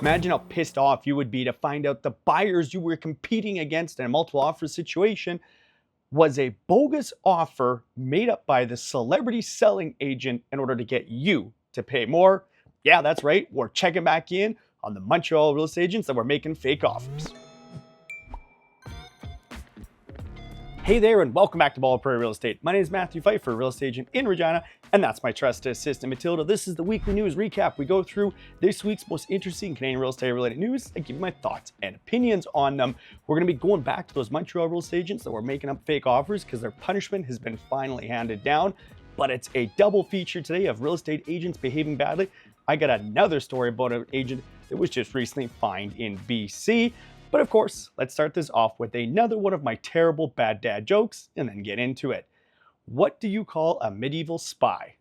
Imagine how pissed off you would be to find out the buyers you were competing against in a multiple offer situation was a bogus offer made up by the celebrity selling agent in order to get you to pay more. Yeah, that's right. We're checking back in on the Montreal real estate agents that were making fake offers. Hey there, and welcome back to Bald Prairie Real Estate. My name is Matthew Pfeifer, real estate agent in Regina, and that's my trusted assistant, Matilda. This is the weekly news recap. We go through this week's most interesting Canadian real estate related news and give you my thoughts and opinions on them. We're going to be going back to those Montreal real estate agents that were making up fake offers because their punishment has been finally handed down. But it's a double feature today of real estate agents behaving badly. I got another story about an agent that was just recently fined in BC. But of course, let's start this off with another one of my terrible bad dad jokes and then get into it. What do you call a medieval spy?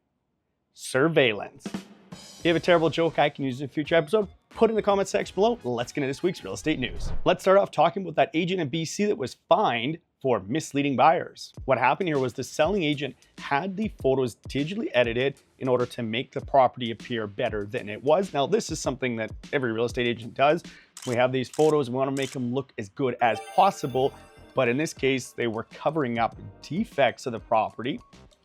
Surveillance. If you have a terrible joke I can use in a future episode, put it in the comment section below. Let's get into this week's real estate news. Let's start off talking about that agent in BC that was fined for misleading buyers. What happened here was the selling agent had the photos digitally edited in order to make the property appear better than it was. Now, this is something that every real estate agent does. We have these photos, we want to make them look as good as possible. But in this case, they were covering up defects of the property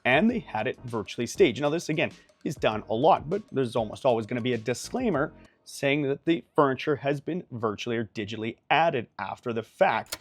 and they had it virtually staged. Now, this again is done a lot, but there's almost always going to be a disclaimer saying that the furniture has been virtually or digitally added after the fact.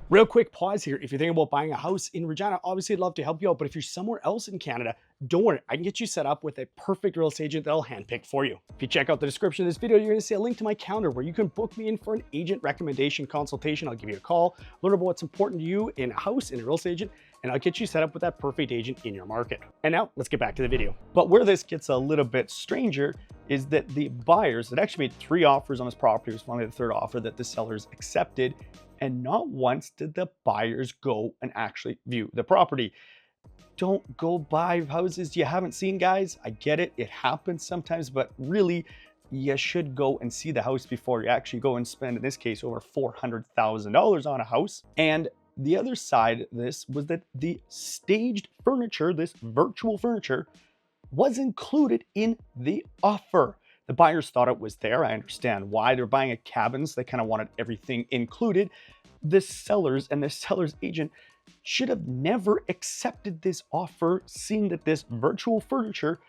Real quick pause here. If you're thinking about buying a house in Regina, obviously I'd love to help you out. But if you're somewhere else in Canada, don't worry. I can get you set up with a perfect real estate agent that I'll handpick for you. If you check out the description of this video, you're going to see a link to my calendar where you can book me in for an agent recommendation consultation. I'll give you a call, learn about what's important to you in a house, in a real estate agent, and I'll get you set up with that perfect agent in your market. And now let's get back to the video. But where this gets a little bit stranger is that the buyers that actually made 3 offers on this property, it was finally the 3rd offer that the sellers accepted. And not once did the buyers go and actually view the property. Don't go buy houses you haven't seen, guys. I get it. It happens sometimes, but really, you should go and see the house before you actually go and spend, in this case, over $400,000 on a house. And the other side of this was that the staged furniture, this virtual furniture, was included in the offer. The buyers thought it was there. I understand why. They're buying a cabin, so they kind of wanted everything included. The sellers and the seller's agent should have never accepted this offer, seeing that this virtual furniture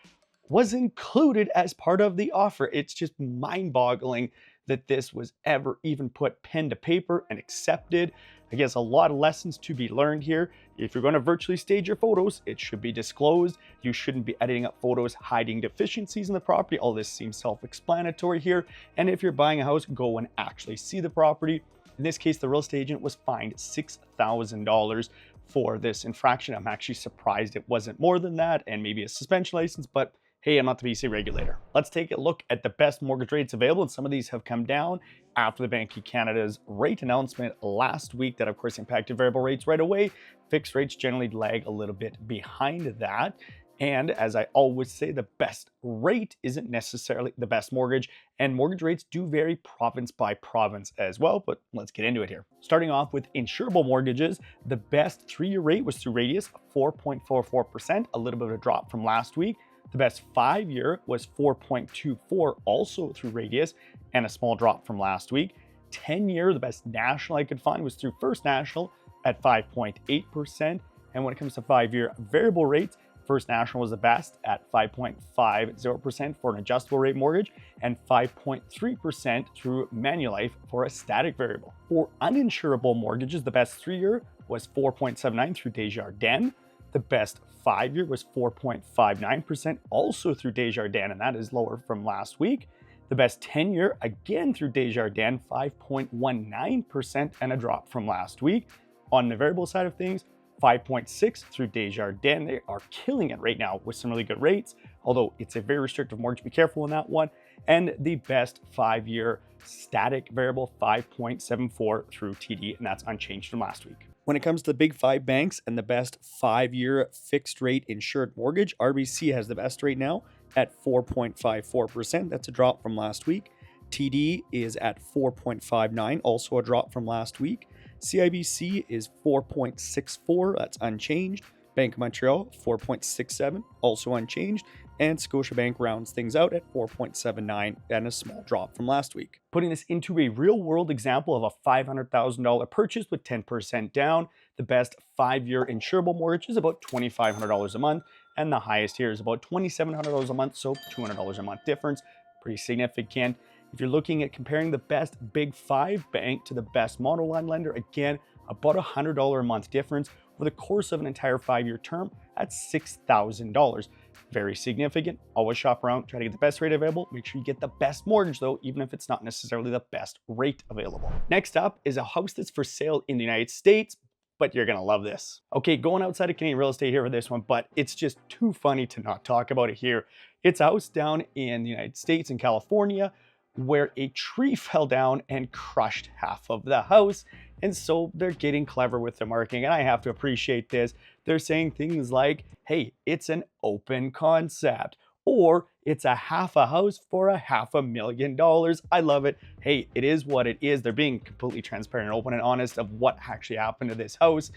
was included as part of the offer. It's just mind-boggling that this was ever even put pen to paper and accepted. I guess a lot of lessons to be learned here. If you're going to virtually stage your photos, it should be disclosed. You shouldn't be editing up photos, hiding deficiencies in the property. All this seems self-explanatory here. And if you're buying a house, go and actually see the property. In this case, the real estate agent was fined $6,000 for this infraction. I'm actually surprised it wasn't more than that and maybe a suspension license, but hey, I'm not the BC regulator. Let's take a look at the best mortgage rates available. And some of these have come down after the Bank of Canada's rate announcement last week that of course impacted variable rates right away. Fixed rates generally lag a little bit behind that. And as I always say, the best rate isn't necessarily the best mortgage, and mortgage rates do vary province by province as well, but let's get into it here. Starting off with insurable mortgages, the best 3-year rate was through Radius, 4.44%, a little bit of a drop from last week. The best 5-year was 4.24, also through Radius, and a small drop from last week. 10-year, the best national I could find was through First National at 5.8%. And when it comes to 5-year variable rates, First National was the best at 5.50% for an adjustable rate mortgage and 5.3% through Manulife for a static variable. For uninsurable mortgages, the best 3-year was 4.79 through Desjardins. The best 5-year was 4.59%, also through Desjardins, and that is lower from last week. The best 10-year, again through Desjardins, 5.19%, and a drop from last week. On the variable side of things, 5.6 through Desjardins. They are killing it right now with some really good rates, although it's a very restrictive mortgage. Be careful on that one. And the best 5-year static variable, 5.74 through TD, and that's unchanged from last week. When it comes to the big 5 banks and the best 5-year fixed rate insured mortgage, RBC has the best rate now at 4.54%. That's a drop from last week. TD is at 4.59, also a drop from last week. CIBC is 4.64, that's unchanged. Bank of Montreal, 4.67, also unchanged. and Scotiabank rounds things out at 4.79 and a small drop from last week. Putting this into a real-world example of a $500,000 purchase with 10% down, the best 5-year insurable mortgage is about $2,500 a month, and the highest here is about $2,700 a month, so $200 a month difference, pretty significant. If you're looking at comparing the best Big 5 bank to the best monoline lender, again, about $100 a month difference over the course of an entire 5-year term, that's $6,000. Very significant. Always shop around, try to get the best rate available. Make sure you get the best mortgage though, even if it's not necessarily the best rate available. Next up is a house that's for sale in the United States, but you're gonna love this. Okay, going outside of Canadian real estate here for this one, but it's just too funny to not talk about it here. It's a house down in the United States in California where a tree fell down and crushed half of the house. And so they're getting clever with the marketing, and I have to appreciate this. They're saying things like, hey, it's an open concept, or it's a half a house for $500,000. I love it. Hey, it is what it is. They're being completely transparent and open and honest of what actually happened to this house.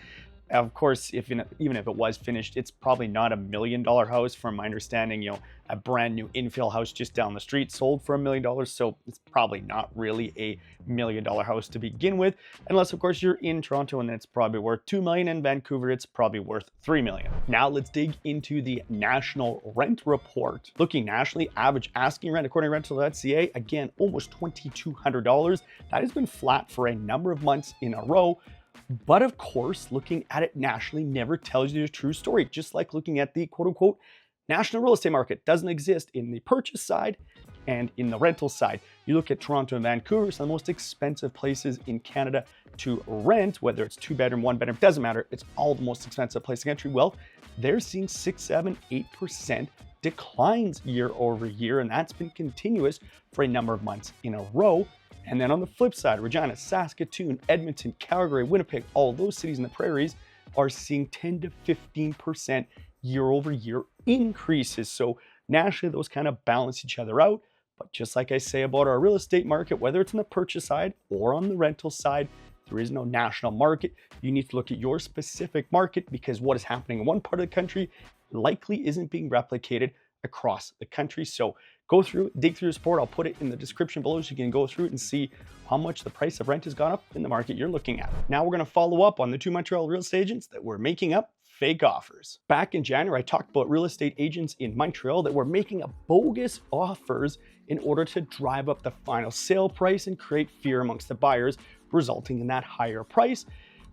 Of course, even if it was finished, it's probably not $1 million house from my understanding. You know, a brand new infill house just down the street sold for $1 million. So it's probably not really a $1 million house to begin with, unless of course you're in Toronto and it's probably worth $2 million. In Vancouver, it's probably worth $3 million. Now let's dig into the national rent report. Looking nationally, average asking rent according to rental.ca, again, almost $2,200. That has been flat for a number of months in a row. But of course, looking at it nationally never tells you the true story. Just like looking at the quote-unquote national real estate market doesn't exist in the purchase side and in the rental side. You look at Toronto and Vancouver, some of the most expensive places in Canada to rent, whether it's 2-bedroom, 1-bedroom, doesn't matter. It's all the most expensive place in the country. Well, they're seeing 6, 7, 8% declines year over year, and that's been continuous for a number of months in a row. And then on the flip side, Regina, Saskatchewan, Edmonton, Calgary, Winnipeg, all those cities in the prairies are seeing 10 to 15% year over year increases. So nationally, those kind of balance each other out. But just like I say about our real estate market, whether it's on the purchase side or on the rental side, there is no national market. You need to look at your specific market, because what is happening in one part of the country likely isn't being replicated across the country. So go through, dig through this report. I'll put it in the description below so you can go through it and see how much the price of rent has gone up in the market you're looking at. Now we're going to follow up on the 2 Montreal real estate agents that were making up fake offers. Back in January, I talked about real estate agents in Montreal that were making up bogus offers in order to drive up the final sale price and create fear amongst the buyers, resulting in that higher price.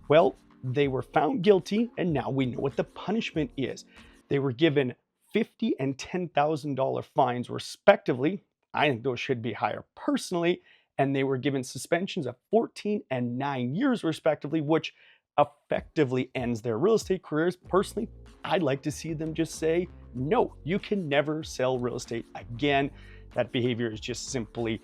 Well, they were found guilty, and now we know what the punishment is. They were given $50,000 and $10,000 fines respectively. I think those should be higher personally. And they were given suspensions of 14 and 9 years respectively, which effectively ends their real estate careers. Personally, I'd like to see them just say, no, you can never sell real estate again. That behavior is just simply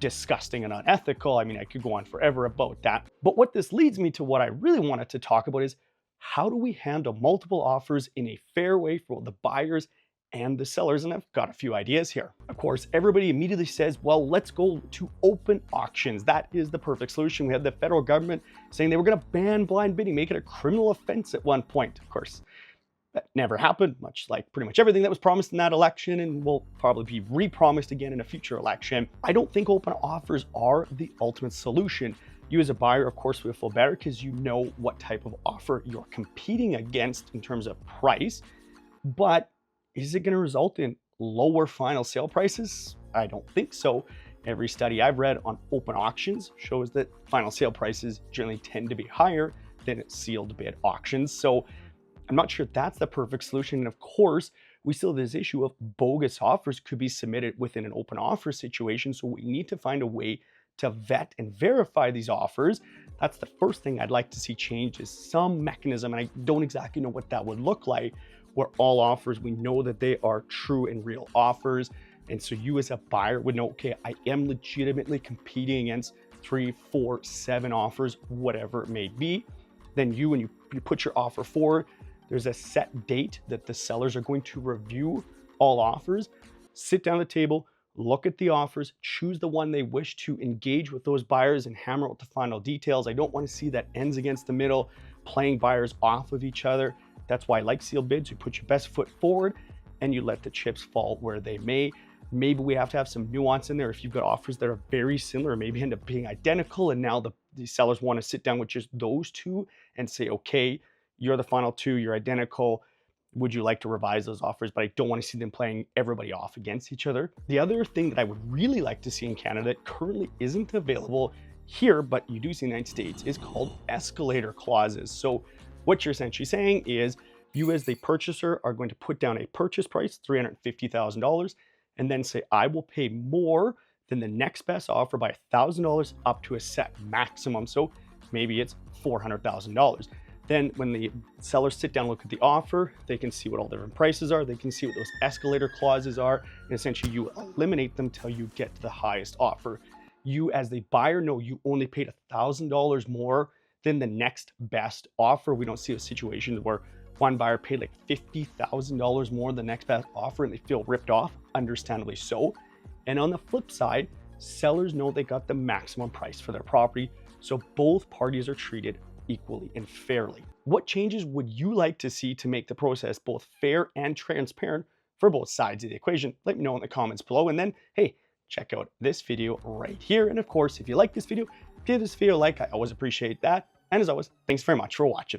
disgusting and unethical. I mean, I could go on forever about that. But what this leads me to, what I really wanted to talk about, is how do we handle multiple offers in a fair way for the buyers and the sellers? And I've got a few ideas here. Of course, everybody immediately says, well, let's go to open auctions. That is the perfect solution. We had the federal government saying they were going to ban blind bidding, make it a criminal offense at one point. Of course, that never happened, much like pretty much everything that was promised in that election and will probably be re-promised again in a future election. I don't think open offers are the ultimate solution. You as a buyer, of course, will feel better because you know what type of offer you're competing against in terms of price. But is it going to result in lower final sale prices? I don't think so. Every study I've read on open auctions shows that final sale prices generally tend to be higher than at sealed bid auctions. So I'm not sure that's the perfect solution. And of course, we still have this issue of bogus offers could be submitted within an open offer situation. So we need to find a way to vet and verify these offers. That's the first thing I'd like to see change, is some mechanism, and I don't exactly know what that would look like, where all offers, we know that they are true and real offers. And so you as a buyer would know, okay, I am legitimately competing against 3, 4, 7 offers, whatever it may be. Then you, when you put your offer forward, there's a set date that the sellers are going to review all offers, sit down at the table, look at the offers, choose the one they wish to engage with those buyers and hammer out the final details. I don't want to see that ends against the middle, playing buyers off of each other. That's why I like sealed bids. You put your best foot forward and you let the chips fall where they may. Maybe we have to have some nuance in there. If you've got offers that are very similar, maybe end up being identical, and now the sellers want to sit down with just those two and say, okay, you're the final two, you're identical. Would you like to revise those offers? But I don't want to see them playing everybody off against each other. The other thing that I would really like to see in Canada that currently isn't available here, but you do see in the United States, is called escalator clauses. So what you're essentially saying is you as the purchaser are going to put down a purchase price, $350,000, and then say, I will pay more than the next best offer by $1,000 up to a set maximum. So maybe it's $400,000. Then when the sellers sit down and look at the offer, they can see what all the different prices are. They can see what those escalator clauses are. And essentially you eliminate them till you get to the highest offer. You as the buyer know you only paid $1,000 more than the next best offer. We don't see a situation where one buyer paid like $50,000 more than the next best offer and they feel ripped off, understandably so. And on the flip side, sellers know they got the maximum price for their property. So both parties are treated equally and fairly. What changes would you like to see to make the process both fair and transparent for both sides of the equation? Let me know in the comments below. And then, hey, check out this video right here. And of course, if you like this video, give this video a like. I always appreciate that. And as always, thanks very much for watching.